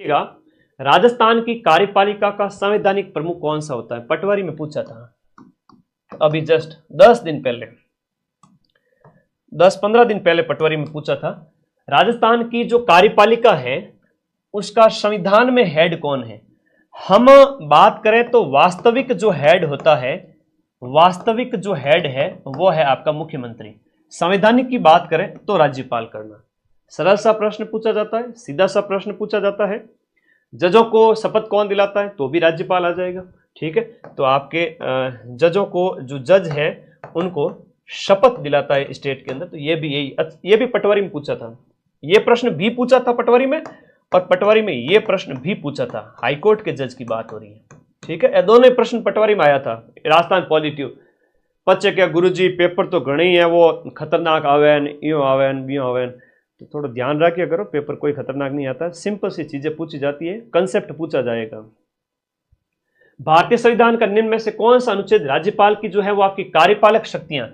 देखिएगा, राजस्थान की कार्यपालिका का संवैधानिक प्रमुख कौन सा होता है? पटवारी में पूछा था अभी जस्ट 10 दिन पहले, 10-15 दिन पहले पटवारी में पूछा था। राजस्थान की जो कार्यपालिका है उसका संविधान में हेड कौन है? हम बात करें तो वास्तविक जो हेड होता है, वास्तविक जो हेड है वो है आपका मुख्यमंत्री। संवैधानिक की बात करें तो राज्यपाल करना। सरल सा प्रश्न पूछा जाता है, सीधा सा प्रश्न पूछा जाता है। जजों को शपथ कौन दिलाता है? तो भी राज्यपाल आ जाएगा। ठीक है, तो आपके जजों को, जो जज है उनको शपथ दिलाता है स्टेट के अंदर। तो ये भी पटवारी में पूछा था, ये प्रश्न भी पूछा था पटवारी में, और पटवारी में ये प्रश्न भी पूछा था। हाईकोर्ट के जज की बात हो रही है। ठीक है, दोनों ही प्रश्न पटवारी में आया था। राजस्थान पॉलिटिव पच्चे क्या गुरुजी पेपर तो घणे ही है, वो खतरनाक आवेन, यो आवेन, बियो आवेन, तो थोड़ा ध्यान रखिए करो, पेपर कोई खतरनाक नहीं आता, सिंपल सी चीजें पूछी जाती है, कंसेप्ट पूछा जाएगा। भारतीय संविधान का निम्न में से कौन सा अनुच्छेद राज्यपाल की जो है वो आपकी कार्यपालक शक्तियां,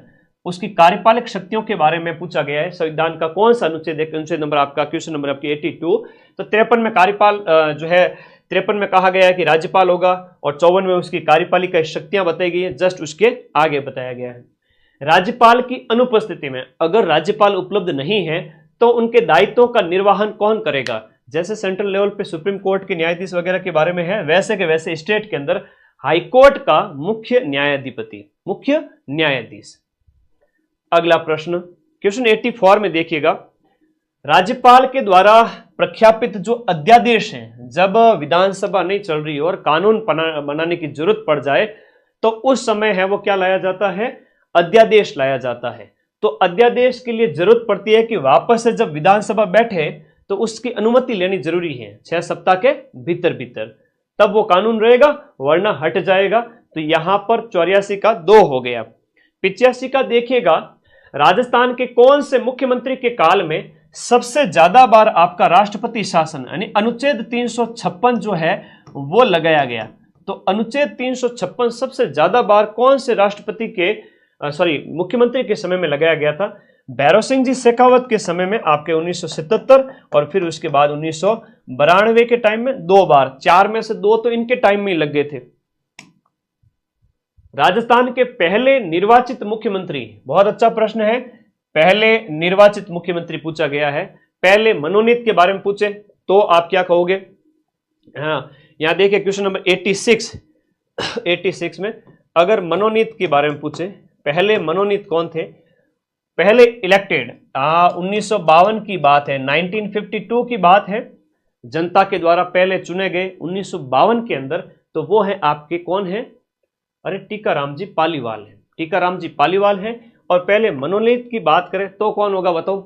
उसकी कार्यपालक शक्तियों के बारे में पूछा गया है? संविधान का कौन सा अनुच्छेद है? अनुच्छेद नंबर आपका, क्वेश्चन नंबर आपकी 82। तो 53 में कार्यपाल जो है, 53 में कहा गया है कि राज्यपाल होगा, और 54 में उसकी कार्यपालिका शक्तियां बताई गई है, जस्ट उसके आगे बताया गया है। राज्यपाल की अनुपस्थिति में अगर राज्यपाल उपलब्ध नहीं है तो उनके दायित्वों का निर्वहन कौन करेगा? जैसे सेंट्रल लेवल पे सुप्रीम कोर्ट के न्यायाधीश वगैरह के बारे में है, वैसे के वैसे स्टेट के अंदर हाईकोर्ट का मुख्य न्यायाधिपति, मुख्य न्यायाधीश। अगला प्रश्न क्वेश्चन 84 में देखिएगा, राज्यपाल के द्वारा प्रख्यापित जो अध्यादेश हैं, जब विधानसभा नहीं चल रही और कानून बनाने की जरूरत पड़ जाए तो उस समय है वो क्या लाया जाता है? अध्यादेश लाया जाता है। तो अध्यादेश के लिए जरूरत पड़ती है कि वापस से जब विधानसभा बैठे तो उसकी अनुमति लेनी जरूरी है 6 सप्ताह के भीतर भीतर, तब वो कानून रहेगा, वरना हट जाएगा। तो यहां पर 84 का 2 हो गया। 85 का देखिएगा, राजस्थान के कौन से मुख्यमंत्री के काल में सबसे ज्यादा बार आपका राष्ट्रपति शासन यानी अनुच्छेद 356 जो है वो लगाया गया? तो अनुच्छेद 356 सबसे ज्यादा बार कौन से राष्ट्रपति के मुख्यमंत्री के समय में लगाया गया था? भैरव सिंह जी शेखावत के समय में आपके 1977, और फिर उसके बाद 1992 के टाइम में 2 बार, 4 में से 2 तो इनके टाइम में ही लग गए थे। राजस्थान के पहले निर्वाचित मुख्यमंत्री, बहुत अच्छा प्रश्न है, पहले निर्वाचित मुख्यमंत्री पूछा गया है। पहले मनोनीत के बारे में पूछे तो आप क्या कहोगे? हाँ, यहां देखिए क्वेश्चन नंबर 86 में अगर मनोनीत के बारे में पूछे, पहले मनोनीत कौन थे? पहले इलेक्टेड 1952 की बात है, 1952 की बात है, जनता के द्वारा पहले चुने गए 1952 के अंदर, तो वो है आपके कौन है? अरे टीकाराम जी पालीवाल है, टीकाराम जी पालीवाल है। और पहले मनोनीत की बात करें तो कौन होगा बताओ?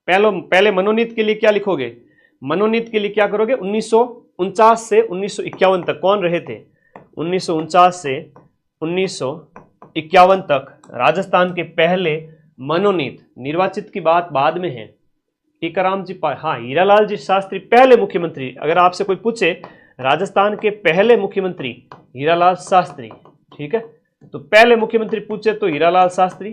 पहले मनोनीत के लिए क्या लिखोगे? मनोनीत के लिए क्या करोगे? 1949 से 1951 तक कौन रहे थे? 1949 से 1951 तक राजस्थान के पहले मनोनीत, निर्वाचित की बात बाद में है। टीकाराम जी हाँ, हीरालाल जी शास्त्री पहले मुख्यमंत्री। अगर आपसे कोई पूछे राजस्थान के पहले मुख्यमंत्री हीरालाल शास्त्री, ठीक है, तो पहले मुख्यमंत्री पूछे तो हीरालाल शास्त्री,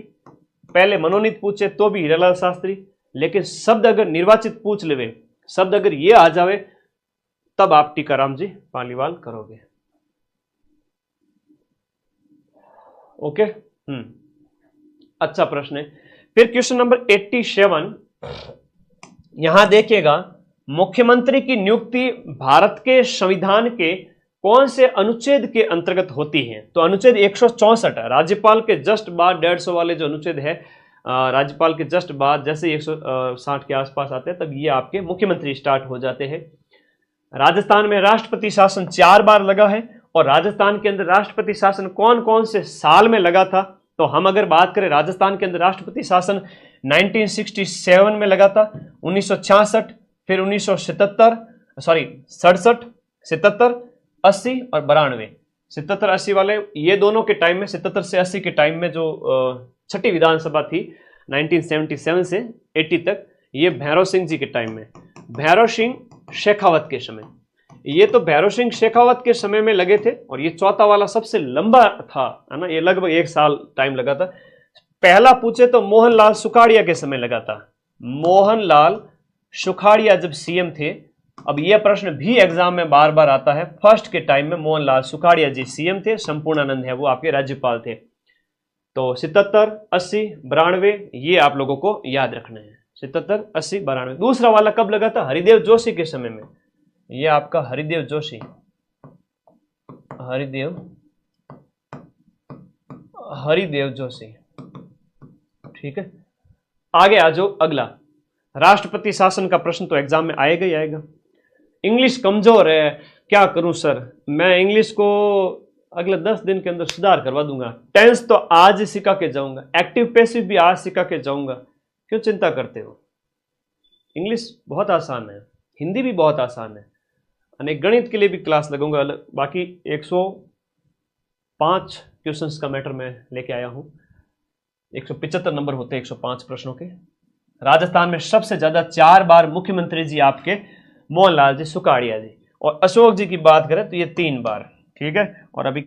पहले मनोनीत पूछे तो भी हीरालाल शास्त्री। लेकिन शब्द अगर निर्वाचित पूछ लेवे, शब्द अगर ये आ जावे, तब आप टीकाराम जी पालीवाल करोगे। ओके, अच्छा प्रश्न है। फिर क्वेश्चन नंबर 87, यहां देखिएगा, मुख्यमंत्री की नियुक्ति भारत के संविधान के कौन से अनुच्छेद के अंतर्गत होती है? तो अनुच्छेद 164, राज्यपाल के जस्ट बाद 150 वाले जो अनुच्छेद है, राज्यपाल के जस्ट बाद जैसे 160 के आसपास आते हैं, तब ये आपके मुख्यमंत्री स्टार्ट हो जाते हैं। राजस्थान में राष्ट्रपति शासन 4 बार लगा है, और राजस्थान के अंदर राष्ट्रपति शासन कौन कौन से साल में लगा था? तो हम अगर बात करें, राजस्थान के अंदर राष्ट्रपति शासन 1967 में लगा था, 1966, फिर 1977, 67, 77, 80 और 92। 77-80 वाले ये दोनों के टाइम में, 77 से 80 के टाइम में जो छठी विधानसभा थी 1977 से 80 तक, ये भैरव सिंह जी के टाइम में, भैरव सिंह शेखावत के समय, ये तो भैरव सिंह शेखावत के समय में लगे थे। और ये चौथा वाला सबसे लंबा था, है ना, ये लगभग 1 साल टाइम लगा था। पहला पूछे तो मोहनलाल सुखाड़िया के समय लगा था। मोहनलाल सुखाड़िया जब सीएम थे अब यह प्रश्न भी एग्जाम में बार बार आता है। फर्स्ट के टाइम में मोहनलाल सुखाड़िया जी सीएम थे, संपूर्णानंद है वो आपके राज्यपाल थे। तो 77, 80, 92 ये आप लोगों को याद रखना है। 77, 80, 92। दूसरा वाला कब लगा था? हरिदेव जोशी के समय में। ये आपका हरिदेव जोशी, हरिदेव जोशी, ठीक है। आगे आ जाओ, अगला राष्ट्रपति शासन का प्रश्न तो एग्जाम में आएगा ही आएगा। इंग्लिश कमजोर है, क्या करूं सर? मैं इंग्लिश को अगले 10 दिन के अंदर सुधार करवा दूंगा। टेंस तो आज ही सिखा के जाऊंगा, एक्टिव पैसिव भी आज सिखा के जाऊंगा, क्यों चिंता करते हो? इंग्लिश बहुत आसान है, हिंदी भी बहुत आसान है। अनेक गणित के लिए भी क्लास लगूंगा अलग। बाकी 105 क्वेश्चंस का मैटर मैं लेके आया हूं। 175 नंबर होते हैं 105 प्रश्नों के। राजस्थान में सबसे ज्यादा 4 बार मुख्यमंत्री जी आपके मोहनलाल जी सुखाड़िया जी, और अशोक जी की बात करें तो ये 3 बार, ठीक है। और अभी